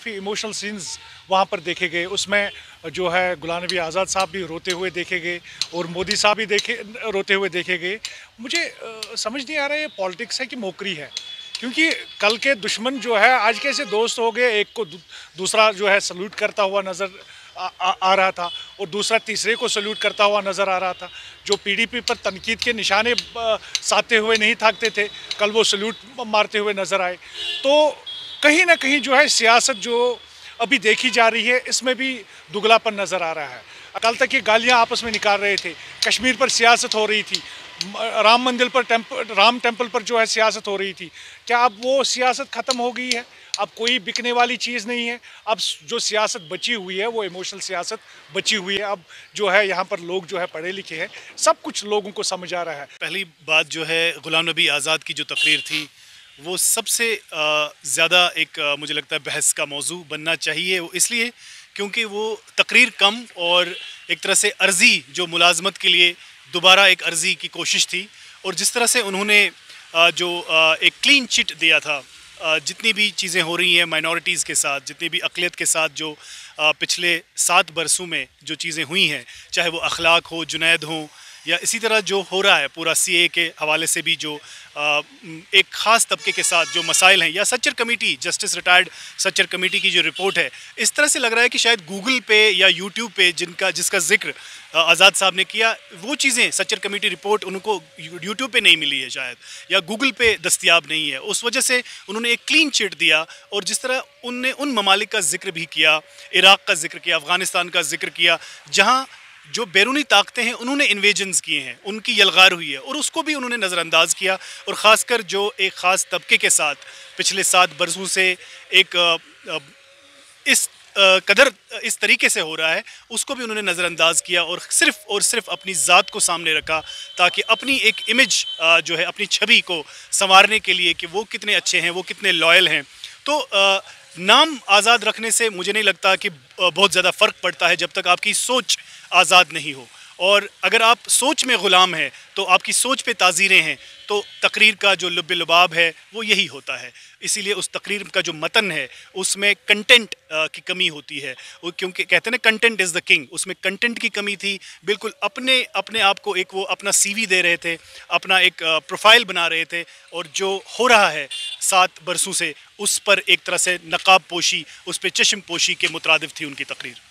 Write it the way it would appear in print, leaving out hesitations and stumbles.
काफ़ी emotional scenes वहाँ पर देखे गए। उसमें जो है गुलाम नबी आज़ाद साहब भी रोते हुए देखे गए और मोदी साहब भी रोते हुए देखे गए। मुझे समझ नहीं आ रहा है ये पॉलिटिक्स है कि मोकरी है, क्योंकि कल के दुश्मन जो है आज कैसे दोस्त हो गए। एक को दूसरा जो है सल्यूट करता हुआ नज़र आ रहा था और दूसरा तीसरे को सल्यूट करता हुआ नज़र आ रहा था। जो पीडीपी पर तनकीद के निशाने साधते हुए नहीं थाकते थे, कल वो सल्यूट मारते हुए नज़र आए। तो कहीं ना कहीं जो है सियासत जो अभी देखी जा रही है, इसमें भी दुगलापन नज़र आ रहा है। कल तक ये गालियाँ आपस में निकाल रहे थे, कश्मीर पर सियासत हो रही थी, राम मंदिर पर राम टेम्पल पर जो है सियासत हो रही थी। क्या अब वो सियासत ख़त्म हो गई है? अब कोई बिकने वाली चीज़ नहीं है। अब जो सियासत बची हुई है वो इमोशनल सियासत बची हुई है। अब जो है यहाँ पर लोग जो है पढ़े लिखे हैं, सब कुछ लोगों को समझ आ रहा है। पहली बात जो है गुलाम नबी आज़ाद की जो तकरीर थी वो सबसे ज़्यादा एक मुझे लगता है बहस का मौजू बनना चाहिए। वो इसलिए क्योंकि वो तकरीर कम और एक तरह से अर्ज़ी जो मुलाजमत के लिए दोबारा एक अर्ज़ी की कोशिश थी, और जिस तरह से उन्होंने जो एक क्लीन चिट दिया था जितनी भी चीज़ें हो रही हैं माइनॉरिटीज़ के साथ, जितनी भी अक़लियत के साथ जो पिछले 7 बरसों में जो चीज़ें हुई हैं, चाहे वो अखलाक हो, जुनैद हो, या इसी तरह जो हो रहा है पूरा सीए के हवाले से भी जो एक ख़ास तबके के साथ जो मसाइल हैं, या Sachar committee justice retired Sachar committee की जो रिपोर्ट है, इस तरह से लग रहा है कि शायद गूगल पे या यूट्यूब पे जिसका जिक्र आज़ाद साहब ने किया, वो चीज़ें सच्चर कमेटी रिपोर्ट उनको यूट्यूब पे नहीं मिली है शायद, या गूगल पे दस्तयाब नहीं है। उस वजह से उन्होंने एक क्लीन चिट दिया, और जिस तरह उनने उन ममालिक का जिक्र भी किया, इराक़ का जिक्र किया, अफ़गानिस्तान का जिक्र किया, जहाँ जो बैरूनी ताकतें हैं उन्होंने इन्वेजन्स किए हैं, उनकी यलगार हुई है, और उसको भी उन्होंने नज़रअंदाज किया। और ख़ासकर जो एक ख़ास तबके के साथ पिछले 7 बरसों से एक इस कदर इस तरीके से हो रहा है, उसको भी उन्होंने नज़रअंदाज किया और सिर्फ अपनी ज़ात को सामने रखा, ताकि अपनी एक इमेज जो है, अपनी छवि को संवारने के लिए कि वो कितने अच्छे हैं, वो कितने लॉयल हैं। तो नाम आज़ाद रखने से मुझे नहीं लगता कि बहुत ज़्यादा फ़र्क पड़ता है, जब तक आपकी सोच आज़ाद नहीं हो। और अगर आप सोच में ग़ुलाम हैं, तो आपकी सोच पे ताज़ीरें हैं, तो तकरीर का जो लुब-ए-लुबाब है वो यही होता है। इसीलिए उस तकरीर का जो मतन है उसमें कंटेंट की कमी होती है, वो क्योंकि कहते हैं ना कंटेंट इज़ द किंग, उसमें कंटेंट की कमी थी। बिल्कुल अपने आप को एक वो अपना सीवी दे रहे थे, अपना एक प्रोफाइल बना रहे थे, और जो हो रहा है 7 बरसों से उस पर एक तरह से नकाब पोशी, उस पर चश्म पोशी के मुतरादिफ थी उनकी तकरीर।